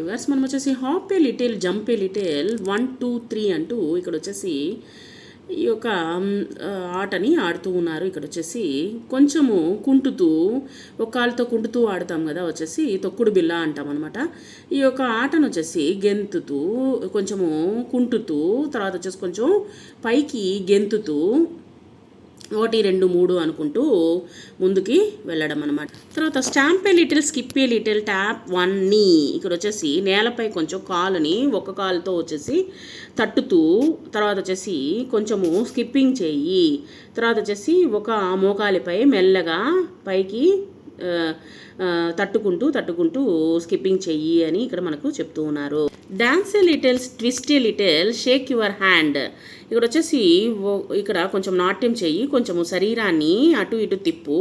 Viewers. మనం వచ్చేసి hop a little jump a little 1 2 3 అంటూ ఇక్కడ వచ్చేసి ఈ యొక్క ఆటని ఆడుతూ ఉన్నారు. ఇక్కడ వచ్చేసి కొంచెము కుంటుతూ ఒక కాలుతో కుంటుతూ ఆడతాం కదా, వచ్చేసి తొక్కుడు బిల్ల అంటాం అనమాట. ఈ యొక్క ఆటను వచ్చేసి గెంతుతూ కొంచెము కుంటుతూ తర్వాత వచ్చేసి కొంచెం పైకి గెంతుతూ 1 2 3 అనుకుంటూ ముందుకి వెళ్ళడం అనమాట. తర్వాత stamp a little skip a little tap 1 నీ. ఇక్కడ వచ్చేసి నేలపై కొంచెం కాలుని ఒక కాలుతో వచ్చేసి తట్టుతూ తర్వాత వచ్చేసి కొంచెము స్కిప్పింగ్ చేయి, తర్వాత వచ్చేసి ఒక మోకాలిపై మెల్లగా పైకి తట్టుకుంటూ స్కిప్పింగ్ చెయ్యి అని ఇక్కడ మనకు చెప్తూ ఉన్నారు. Dance a little twist a little Sheikh your hand. ఇక్కడ వచ్చేసి ఇక్కడ కొంచెం నాట్యం చెయ్యి, కొంచెము శరీరాన్ని అటు ఇటు తిప్పు,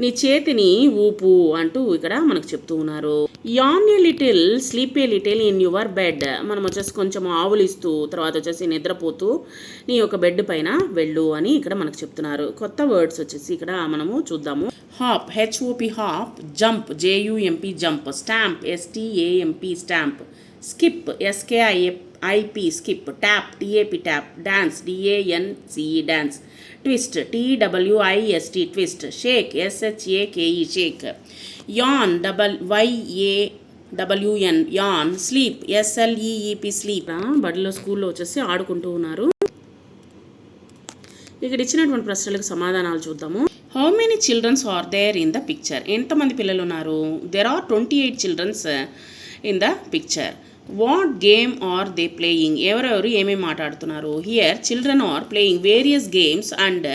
నీ చేతిని ఊపు అంటూ ఇక్కడ మనకు చెప్తూ ఉన్నారు. An a little sleep a little in your bed. మనం వచ్చేసి కొంచెం ఆవులిస్తూ తర్వాత వచ్చేసి నిద్రపోతూ నీ యొక్క బెడ్ పైన వెళ్ళు అని ఇక్కడ మనకు చెప్తున్నారు. కొత్త వర్డ్స్ వచ్చేసి ఇక్కడ మనము చూద్దాము. Hop H O P hop, jump J U M P jump, stamp S T A M P stamp, skip S K I P skip, tap T A P tap, dance D A N C E dance, twist T W I S T twist, shake S H A K E shake, yawn YAWN yawn, sleep SLEEP sleep. బడిలో స్కూల్లో వచ్చేసి ఆడుకుంటూ ఉన్నారు. ఇక్కడ ఇచ్చినటువంటి ప్రశ్నలకు సమాధానాలు చూద్దాము. How many childrens are there in the picture. ఎంతమంది పిల్లలు ఉన్నారు? There are 28 childrens in the picture. What game are they playing. ఎవరెవరు ఏమేమి మాట్లాడుతున్నారు? Here children are playing various games and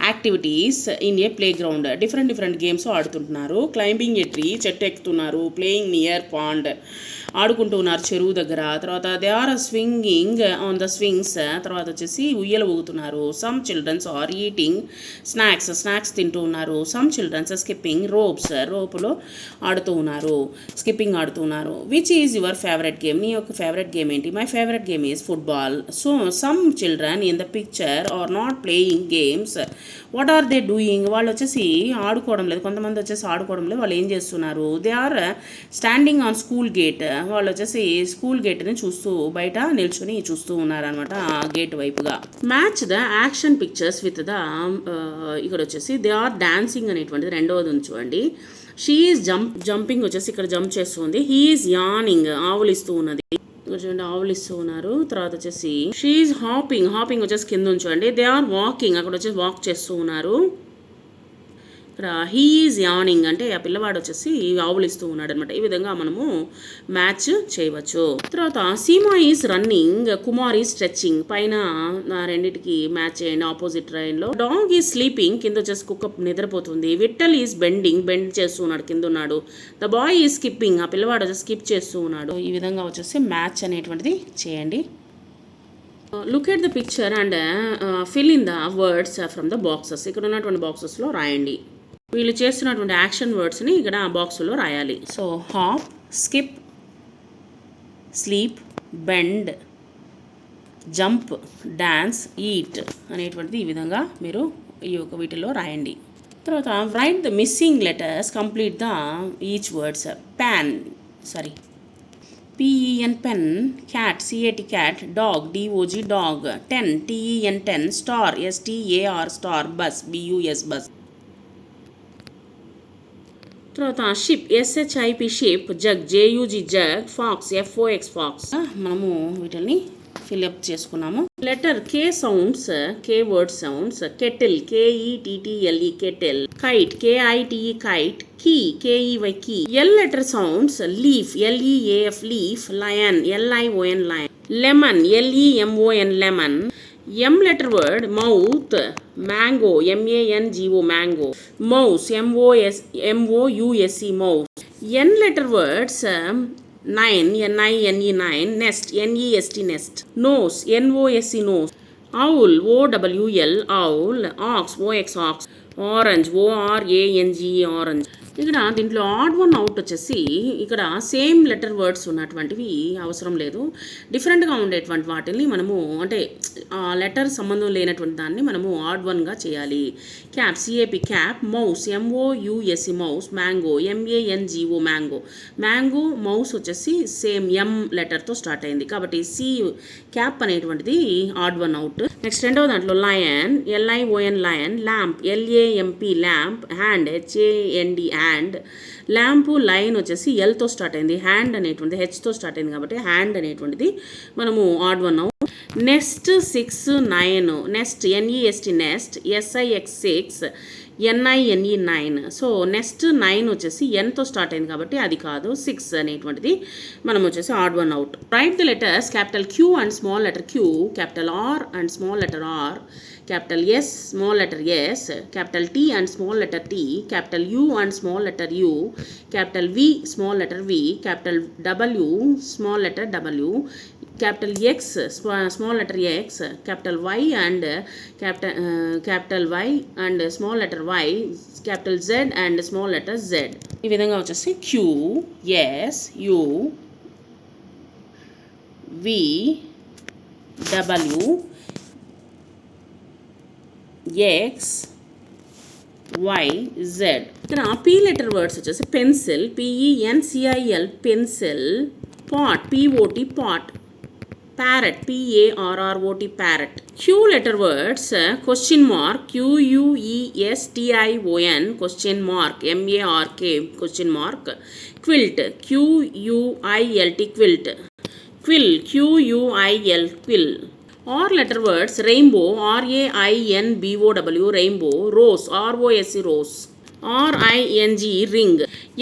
activities in a play ground. Different games ఆడుతుంటున్నారు. Climbing a tree, చెట్టు ఎక్కుతున్నారు. Playing near pond, ఆడుకుంటూ ఉన్నారు చెరువు దగ్గర. తర్వాత they are swinging on the swings, తర్వాత వచ్చేసి ఉయ్యలు ఊగుతున్నారు. Some childrens are eating snacks తింటూ ఉన్నారు. సమ్ చిల్డ్రన్స్ స్కిప్పింగ్ రోపులో ఆడుతూ ఉన్నారు, స్కిప్పింగ్ ఆడుతూ ఉన్నారు. Which is your favourite game. నీ యొక్క ఫేవరెట్ గేమ్ ఏంటి? My favourite game is football. So some children in the picture are not playing games. What are they doing. వాళ్ళు వచ్చేసి ఆడుకోవడం లేదు, కొంతమంది వచ్చేసి ఆడుకోవడం లేదు. వాళ్ళు ఏం చేస్తున్నారు? They are standing on school gate. వాళ్ళు వచ్చేసి స్కూల్ గేట్ని చూస్తూ బయట నిల్చొని చూస్తూ ఉన్నారనమాట, గేట్ వైపుగా. Match the action pictures with the ఇక్కడ వచ్చేసి దే ఆర్ డాన్సింగ్ అనేటువంటిది రెండవది ఉంది చూడండి. షీ ఈజ్ జంపింగ్ వచ్చేసి ఇక్కడ జంప్ చేస్తుంది. హీ ఈజ్ యానింగ్ ఆవులిస్తూ ఉన్నది, చూడండి ఆవులిస్తూ ఉన్నారు. తర్వాత వచ్చేసి షీ ఈజ్ హాపింగ్ వచ్చేసి కింద ఉంచండి. దే ఆర్ వాకింగ్ అక్కడ వచ్చేసి వాక్ చేస్తూ ఉన్నారు. ఇక్కడ హీ ఈజ్ యానింగ్ అంటే ఆ పిల్లవాడు వచ్చేసి ఆవులిస్తూ ఉన్నాడు అనమాట. ఈ విధంగా మనము మ్యాచ్ చేయవచ్చు. తర్వాత Seema is running, Kumar is stretching. పైన రెండింటికి మ్యాచ్ చేయండి ఆపోజిట్ లైన్లో. డాగ్ ఈజ్ స్లీపింగ్, కింద వచ్చేసి కుక్క నిద్రపోతుంది. విట్టల్ ఈజ్ బెండ్ చేస్తూ ఉన్నాడు, కింద ఉన్నాడు. ద బాయ్ ఈజ్ స్కిప్పింగ్, ఆ పిల్లవాడు వచ్చేసి స్కిప్ చేస్తూ ఉన్నాడు. ఈ విధంగా వచ్చేసి మ్యాచ్ అనేటువంటిది చేయండి. Look at the picture and fill in the words from the boxes. ఇక్కడ ఉన్నటువంటి బాక్సెస్లో రాయండి. వీళ్ళు చేస్తున్నటువంటి యాక్షన్ వర్డ్స్ని ఇక్కడ బాక్సులో రాయాలి. So hop, skip, sleep, bend, jump, dance, eat అనేటువంటిది ఈ విధంగా మీరు ఈ యొక్క వీటిలో రాయండి. తర్వాత write the missing letters, complete the each words. PEN pen, cat CAT cat, dog DOG dog, 10 TEN 10, star STAR star, bus BUS bus. తర్వాత ship SHIP ship, jug JUG jug, fox FOX fox. మనము వీటిని fill up చేసుకున్నాము. Letter K sounds, K word sounds. Kettle KETTLE kettle. Kite KITE kite. Key KEY key. L letter sounds. Leaf LEAF leaf. Lion LION lion. Lemon LEMON lemon. M letter word mouth. Mango MANGO mango. Mouse MOUSE mouse. N letter words. Nine NINE nine. Nest NEST nest. Nose NOSE nose. Owl OWL owl. Ox OX ox. Orange ORANGE orange. ఇక్కడ దీంట్లో add one out వచ్చేసి ఇక్కడ same letter words ఉన్నటువంటివి అవసరం లేదు. డిఫరెంట్గా ఉండేటువంటి వాటిని మనము అంటే లెటర్ సంబంధం లేనటువంటి దాన్ని మనము ఆడ్ వన్గా చేయాలి. Cap CAP cap, mouse MOUSE mouse, mango MANGO mango. Mango mouse వచ్చేసి సేమ్ M లెటర్తో స్టార్ట్ అయింది కాబట్టి సి క్యాప్ అనేటువంటిది ఆడ్ వన్ అవుట్. నెక్స్ట్ రెండవ దాంట్లో lion LION lion, lamp LAMP lamp, hand HAND hand. Lamp line వచ్చేసి Lతో start అయింది, hand అనేటువంటిది Hతో start అయింది కాబట్టి హ్యాండ్ అనేటువంటిది మనము add one out. Next 6 9, next NEST next, SIX 6, NINE 9. So next 9 వచ్చేసి Nతో స్టార్ట్ అయింది కాబట్టి అది కాదు, 6 అనేటువంటిది మనం వచ్చేసి add one out. Right the letters capital Q and small letter Q, capital R and small letter R, capital S small letter S, capital T and small letter T, capital U and small letter U, capital V small letter V, capital W small letter W, capital X small letter X, capital Y and capital Y and small letter Y, capital Z and small letter Z. ఈ విధంగా వచ్చేసి Q S U V W X Y Z. ఇక్కడ P letter words వచ్చేసి pencil PENCIL pencil, pot POT pot, parrot PARROT parrot. Q letter words question mark QUESTION question mark MARK question mark, quilt QUILT quilt, quill QUIL quill. R letter words rainbow RAINBOW rainbow, rose ROSE rose, RING ring.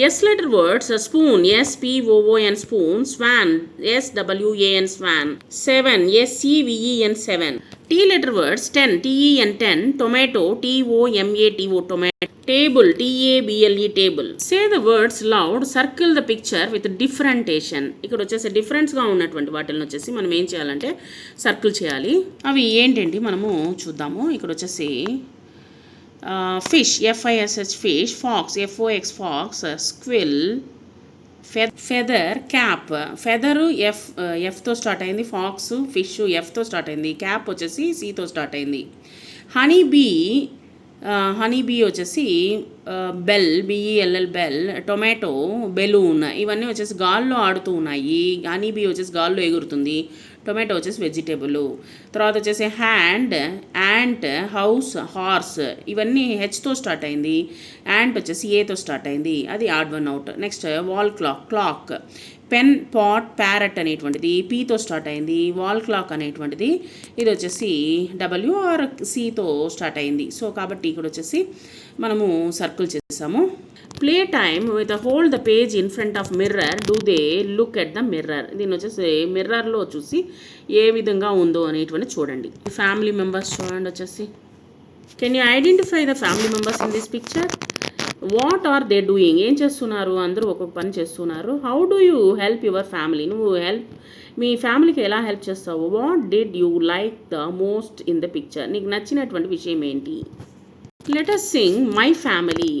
S letter words spoon SPOON spoon, swan SWAN swan, 7 SEVEN 7. T letter words 10 TEN 10, tomato TOMATO tomato, table TABLE table. Say the words loud, circle the picture with differentiation. ఇక్కడ వచ్చేసి డిఫరెంట్స్గా ఉన్నటువంటి వాటిని వచ్చేసి మనం ఏం చేయాలంటే circle చేయాలి. అవి ఏంటంటే మనము చూద్దాము. ఇక్కడ వచ్చేసి fish FISH fish, fox FOX fox, squirrel, feather cap, feather Fతో స్టార్ట్ అయింది, ఫాక్స్ ఫిష్ Fతో స్టార్ట్ అయింది, క్యాప్ వచ్చేసి Cతో స్టార్ట్ అయింది. హనీ బీ వచ్చేసి bell BELL bell, tomato balloon. ఇవన్నీ వచ్చేసి గాల్లో ఆడుతూ ఉన్నాయి. హనీ బీ వచ్చేసి గాల్లో ఎగురుతుంది, టొమాటో వచ్చేసి వెజిటేబుల్. తర్వాత వచ్చేసి హ్యాండ్ యాంట్, హౌస్ హార్స్. ఇవన్నీ Hతో స్టార్ట్ అయింది, యాంట్ వచ్చేసి Aతో స్టార్ట్ అయింది, అది odd one out. Next wall clock, pen pot parrot అనేటువంటిది Pతో స్టార్ట్ అయింది, వాల్ క్లాక్ అనేటువంటిది ఇది వచ్చేసి W ఆర్ Cతో స్టార్ట్ అయింది. సో కాబట్టి ఇక్కడ వచ్చేసి మనము సర్కిల్ చేసాము. Play time with hold the page in front of mirror, do they look at the mirror. దీన్ని వచ్చేసి మిర్రర్లో చూసి ఏ విధంగా ఉందో అనేటువంటి చూడండి. ఫ్యామిలీ మెంబర్స్ చూడండి వచ్చేసి. Can you identify the family members in this picture? What are they doing, ఏం చేస్తున్నారు? అందరూ ఒక్కొక్క పని చేస్తున్నారు. How do you help your family, నువ్వు మీ ఫ్యామిలీకి ఎలా హెల్ప్ చేస్తావు? What did you like the most in the picture, నీకు నచ్చినటువంటి విషయం ఏంటి? Let us sing my family.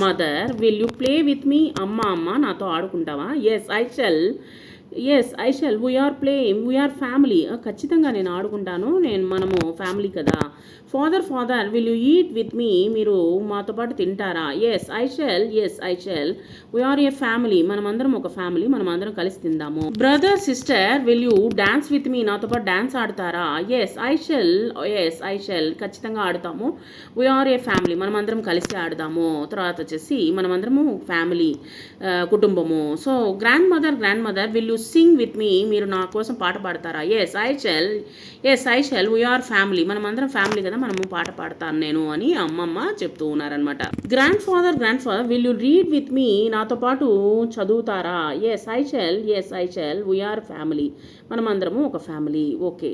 Mother will you play with me, అమ్మ నాతో ఆడుకుంటావా? Yes I shall we are family, ఖచ్చితంగా నేను ఆడుకుంటాను, మనము ఫ్యామిలీ కదా. Father will you eat with me, మీరు మాతో పాటు తింటారా? Yes I shall we are a family, మనమందరం ఒక ఫ్యామిలీ, మనమందరం కలిసి తిందాము. Brother sister will you dance with me, నాతో పాటు డాన్స్ ఆడతారా? ఎస్ ఐ షెల్ ఖచ్చితంగా ఆడతాము. వీఆర్ ఏ ఫ్యామిలీ, మనమందరం కలిసి ఆడదాము. తర్వాత వచ్చేసి మనమందరము ఫ్యామిలీ, కుటుంబము. So grandmother will you sing with me, మీరు నా కోసం పాట పాడతారా? Yes I shall we are family, మనమందరం ఫ్యామిలీ కదా, మనము పాట పాడతాను నేను అని అమ్మమ్మ చెప్తూ ఉన్నారనమాట. Grandfather will you read with me, నాతో పాటు చదువుతారా? Yes I shall we are family, మనమందరము ఒక ఫ్యామిలీ. ఓకే.